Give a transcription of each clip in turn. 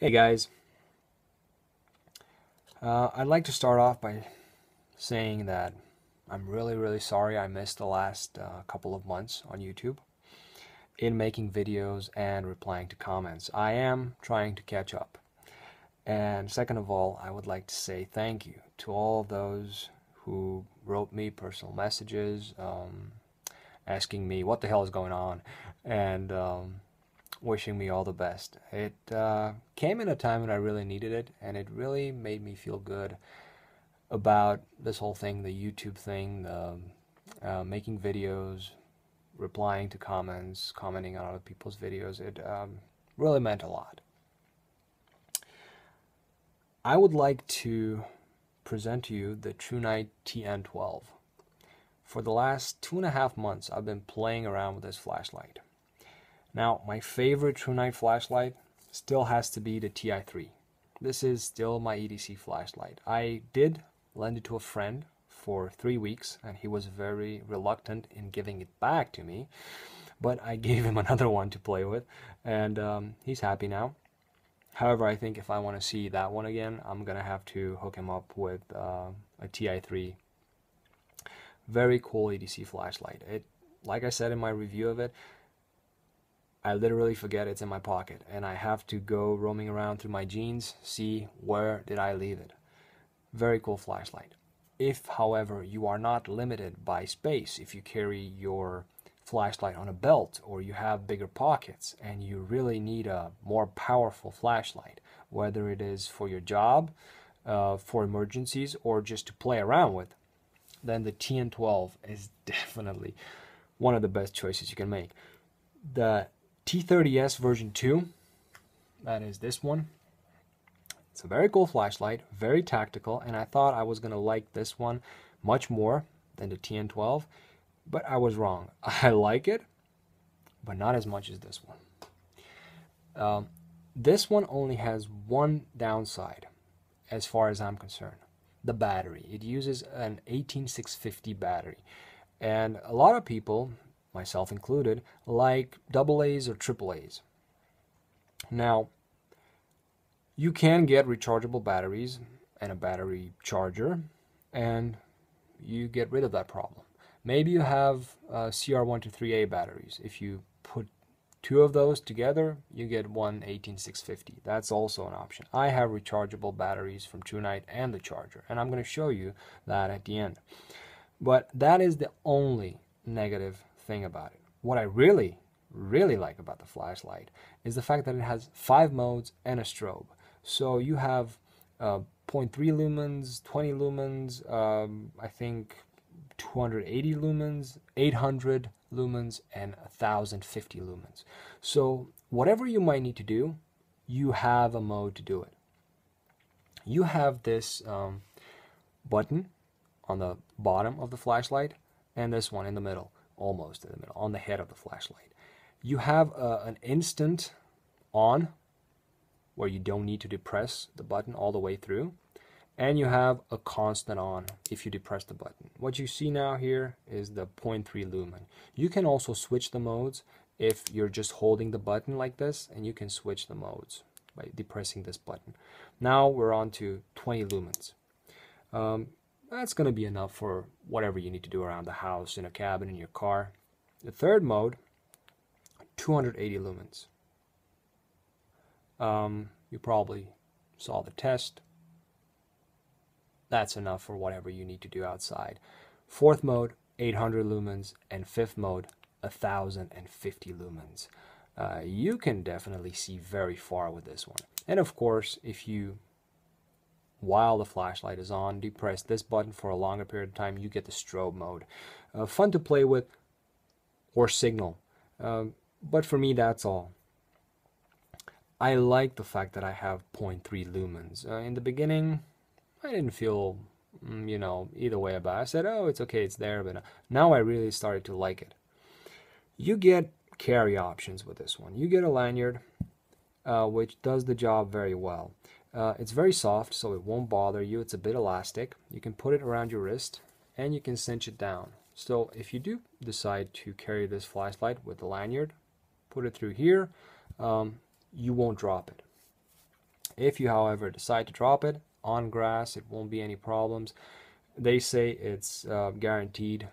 Hey guys, I'd like to start off by saying that I'm really sorry I missed the last couple of months on YouTube in making videos and replying to comments. I am trying to catch up. And second of all, I would like to say thank you to all those who wrote me personal messages asking me what the hell is going on and wishing me all the best. It came in a time when I really needed it, and it really made me feel good about this whole thing, the YouTube thing, making videos, replying to comments, commenting on other people's videos. It really meant a lot. I would like to present to you the Thrunite TN12. For the last 2.5 months, I've been playing around with this flashlight. Now, my favorite Thrunite flashlight still has to be the TI3. This is still my EDC flashlight. I did lend it to a friend for 3 weeks, and he was very reluctant in giving it back to me. But I gave him another one to play with, and he's happy now. However, I think if I want to see that one again, I'm going to have to hook him up with a TI3. Very cool EDC flashlight. Like I said in my review of it, I literally forget it's in my pocket, and I have to go roaming around through my jeans, see where did I leave it. Very cool flashlight. If, however, you are not limited by space, if you carry your flashlight on a belt or you have bigger pockets and you really need a more powerful flashlight, whether it is for your job, for emergencies, or just to play around with, then the TN12 is definitely one of the best choices you can make. The T30S version 2, that is this one. It's a very cool flashlight, very tactical, and I thought I was going to like this one much more than the TN12, but I was wrong. I like it, but not as much as this one. This one only has one downside, as far as I'm concerned. The battery. It uses an 18650 battery, and a lot of people, myself included, like AA's or AAA's. Now, you can get rechargeable batteries and a battery charger, and you get rid of that problem. Maybe you have CR123A batteries. If you put two of those together, you get one 18650. That's also an option. I have rechargeable batteries from Thrunite and the charger, and I'm going to show you that at the end. But that is the only negative thing about it. What I really like about the flashlight is the fact that it has 5 modes and a strobe. So you have 0.3 lumens, 20 lumens, I think 280 lumens, 800 lumens, and 1050 lumens. So whatever you might need to do, you have a mode to do it. You have this button on the bottom of the flashlight and this one in the middle, almost in the middle, on the head of the flashlight. You have an instant on, where you don't need to depress the button all the way through, and you have a constant on if you depress the button. What you see now here is the 0.3 lumen. You can also switch the modes if you're just holding the button like this, and you can switch the modes by depressing this button. Now we're on to 20 lumens. That's going to be enough for whatever you need to do around the house, in a cabin, in your car. The third mode, 280 lumens. You probably saw the test. That's enough for whatever you need to do outside. Fourth mode, 800 lumens, and fifth mode, 1050 lumens. You can definitely see very far with this one. And of course, if you, while the flashlight is on, depress this button for a longer period of time, you get the strobe mode. Fun to play with, or signal. But for me, that's all. I like the fact that I have 0.3 lumens. In the beginning, I didn't feel, either way about it. I said, oh, it's okay, it's there, but now I really started to like it. You get carry options with this one. You get a lanyard, which does the job very well. It's very soft, so it won't bother you. It's a bit elastic. You can put it around your wrist, and you can cinch it down. So if you do decide to carry this flashlight with the lanyard, put it through here, you won't drop it. If you, however, decide to drop it on grass, it won't be any problems. They say it's guaranteed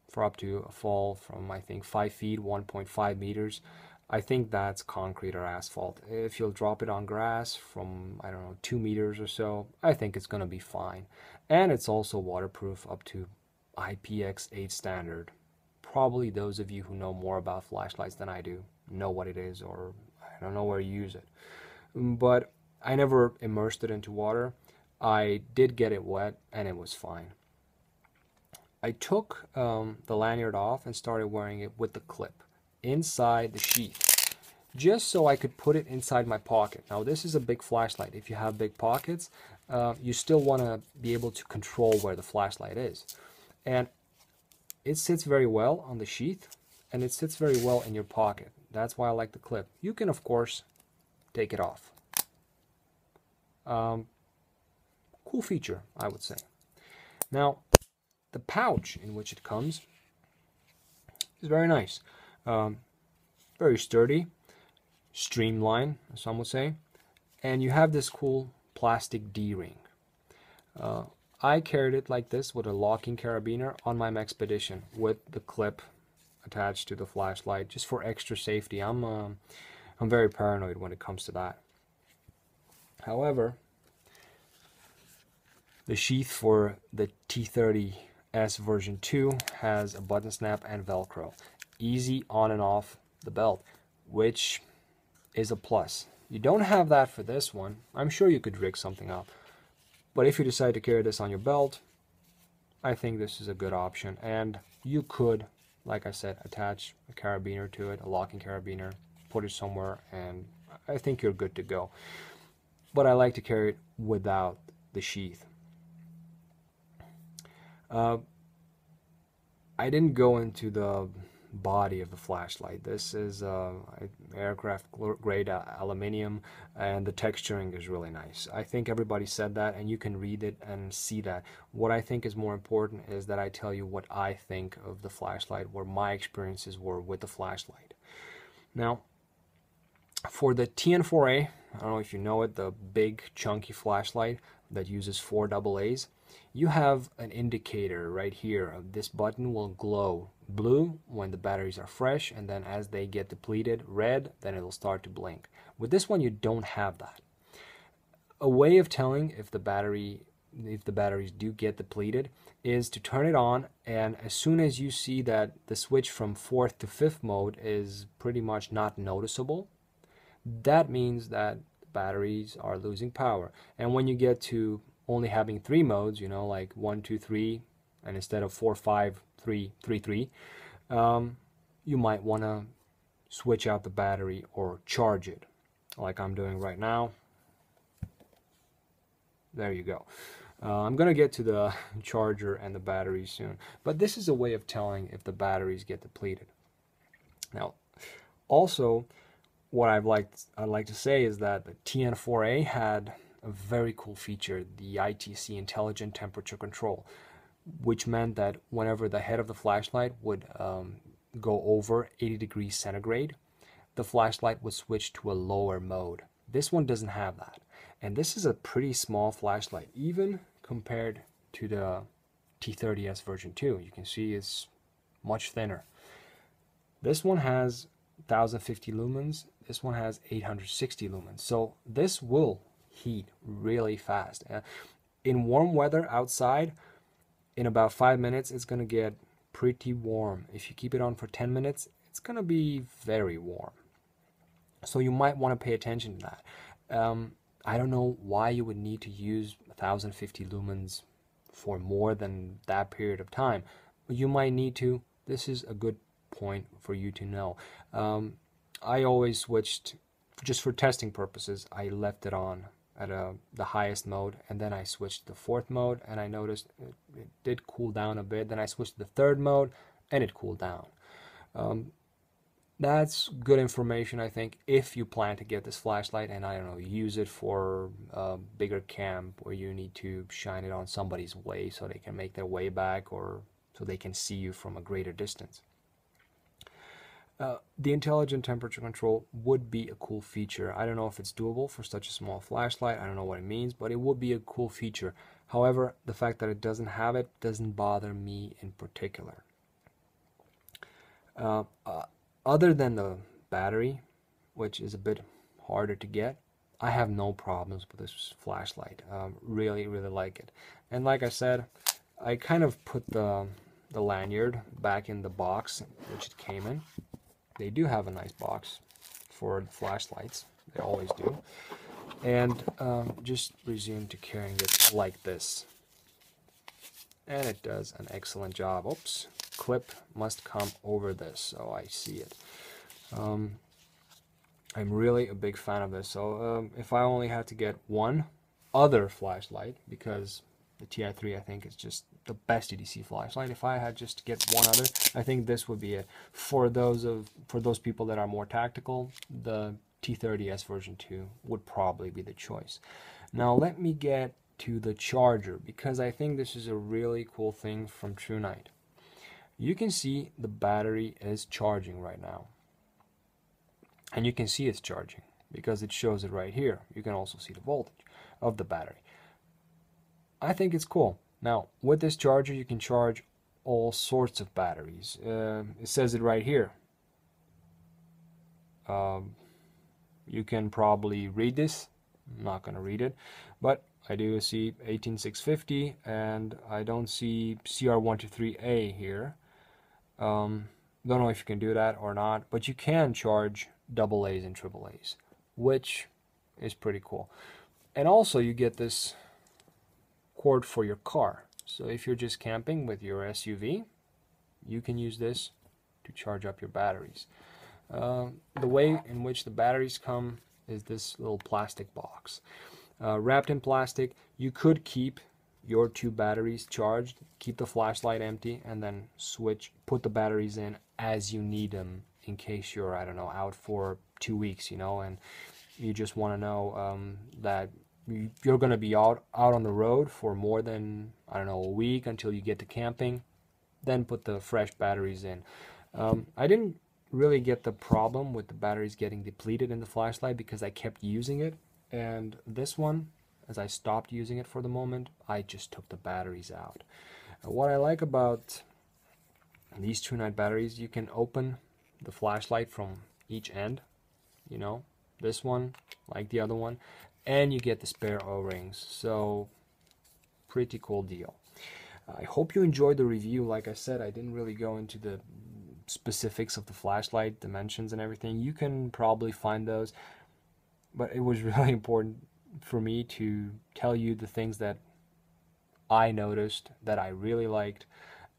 for up to a fall from, I think, 5 feet, 1.5 meters. I think that's concrete or asphalt. If you'll drop it on grass from, I don't know, 2 meters or so, I think it's going to be fine. And it's also waterproof up to IPX8 standard. Probably those of you who know more about flashlights than I do know what it is, or I don't know where you use it. But I never immersed it into water. I did get it wet and it was fine. I took the lanyard off and started wearing it with the clip inside the sheath, just so I could put it inside my pocket. Now this is a big flashlight. If you have big pockets, you still want to be able to control where the flashlight is. And it sits very well on the sheath, and it sits very well in your pocket. That's why I like the clip. You can, of course, take it off. Cool feature, I would say. Now, the pouch in which it comes is very nice. Very sturdy, streamlined, some would say. And you have this cool plastic D-ring. I carried it like this with a locking carabiner on my expedition with the clip attached to the flashlight, just for extra safety. I'm very paranoid when it comes to that. However, the sheath for the T30S version 2 has a button snap and Velcro. Easy on and off the belt, which is a plus. You don't have that for this one. I'm sure you could rig something up. But if you decide to carry this on your belt, I think this is a good option. And you could, like I said, attach a carabiner to it, a locking carabiner, put it somewhere, and I think you're good to go. But I like to carry it without the sheath. I didn't go into the body of the flashlight. This is aircraft grade aluminium, and the texturing is really nice. I think everybody said that, and you can read it and see that. What I think is more important is that I tell you what I think of the flashlight, what my experiences were with the flashlight. Now, for the TN4A, I don't know if you know it, the big chunky flashlight that uses 4 AA's, you have an indicator right here. This button will glow blue when the batteries are fresh, and then as they get depleted, red, then it'll start to blink. With this one, you don't have that. A way of telling if the batteries do get depleted is to turn it on, and as soon as you see that the switch from 4th to 5th mode is pretty much not noticeable, that means that batteries are losing power. And when you get to only having 3 modes, you know, like 1, 2, 3, and instead of 4, 5, 3, 3, 3, you might want to switch out the battery or charge it, like I'm doing right now. There you go. I'm going to get to the charger and the batteries soon, but this is a way of telling if the batteries get depleted. Now, also, what I'd like to say is that the TN4A had a very cool feature, the ITC, Intelligent Temperature Control, which meant that whenever the head of the flashlight would go over 80 degrees centigrade, the flashlight would switch to a lower mode. This one doesn't have that. And this is a pretty small flashlight, even compared to the T30S version 2. You can see it's much thinner. This one has 1050 lumens. This one has 860 lumens. So this will heat really fast. In warm weather outside, in about 5 minutes, it's going to get pretty warm. If you keep it on for 10 minutes, it's going to be very warm. So you might want to pay attention to that. I don't know why you would need to use 1050 lumens for more than that period of time. You might need to. This is a good point for you to know. I always switched, just for testing purposes, I left it on at the highest mode, and then I switched to the 4th mode, and I noticed it did cool down a bit. Then I switched to the 3rd mode, and it cooled down. That's good information, I think, if you plan to get this flashlight and, I don't know, use it for a bigger camp where you need to shine it on somebody's way so they can make their way back, or so they can see you from a greater distance. The intelligent temperature control would be a cool feature. I don't know if it's doable for such a small flashlight. I don't know what it means, but it would be a cool feature. However, the fact that it doesn't have it doesn't bother me in particular. Other than the battery, which is a bit harder to get, I have no problems with this flashlight. Really like it. And like I said, I kind of put the lanyard back in the box which it came in. They do have a nice box for the flashlights. They always do. And just resume to carrying it like this. And it does an excellent job. Oops. Clip must come over this, so I see it. I'm really a big fan of this. So if I only had to get one other flashlight, because the TI3 I think is just the best EDC flashlight. If I had just to get one other, I think this would be it. For those people that are more tactical, the T30S version 2 would probably be the choice. Now let me get to the charger, because I think this is a really cool thing from Thrunite. You can see the battery is charging right now. And you can see it's charging because it shows it right here. You can also see the voltage of the battery. I think it's cool. Now, with this charger, you can charge all sorts of batteries. It says it right here. You can probably read this. I'm not going to read it, but I do see 18650, and I don't see CR123A here. Don't know if you can do that or not, but you can charge AA's and AAA's, which is pretty cool. And also you get this cord for your car. So if you're just camping with your SUV, you can use this to charge up your batteries. The way in which the batteries come is this little plastic box. Wrapped in plastic, you could keep your two batteries charged, keep the flashlight empty, and then put the batteries in as you need them in case you're, I don't know, out for 2 weeks, you know, and you just want to know that you're going to be out on the road for more than, I don't know, a week until you get to camping. Then put the fresh batteries in. I didn't really get the problem with the batteries getting depleted in the flashlight because I kept using it, and this one, as I stopped using it for the moment, I just took the batteries out. What I like about these Thrunite batteries, you can open the flashlight from each end, you know, this one like the other one, and you get the spare O-rings. So pretty cool deal. I hope you enjoyed the review. Like I said, I didn't really go into the specifics of the flashlight, dimensions and everything. You can probably find those, but it was really important for me to tell you the things that I noticed that I really liked.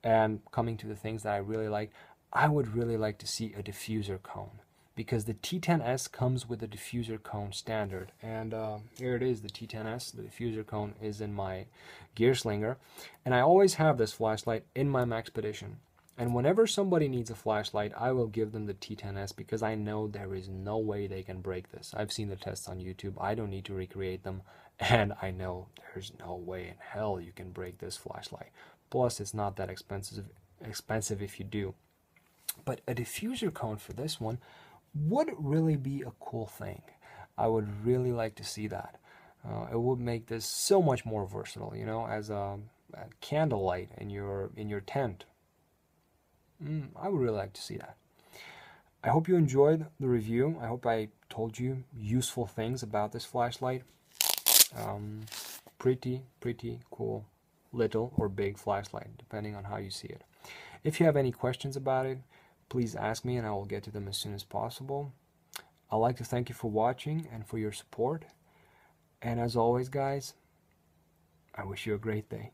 And coming to the things that I really liked, I would really like to see a diffuser cone, because the T10S comes with a diffuser cone standard, and here it is, the T10S. The diffuser cone is in my gear slinger, and I always have this flashlight in my Maxpedition. And whenever somebody needs a flashlight, I will give them the T10S, because I know there is no way they can break this. I've seen the tests on YouTube. I don't need to recreate them, and I know there's no way in hell you can break this flashlight. Plus, it's not that expensive if you do. But a diffuser cone for this one would really be a cool thing. I would really like to see that. It would make this so much more versatile, you know, as a candlelight in your tent. I would really like to see that. I hope you enjoyed the review. I hope I told you useful things about this flashlight. Pretty cool little or big flashlight, depending on how you see it. If you have any questions about it, please ask me and I will get to them as soon as possible. I'd like to thank you for watching and for your support. And as always, guys, I wish you a great day.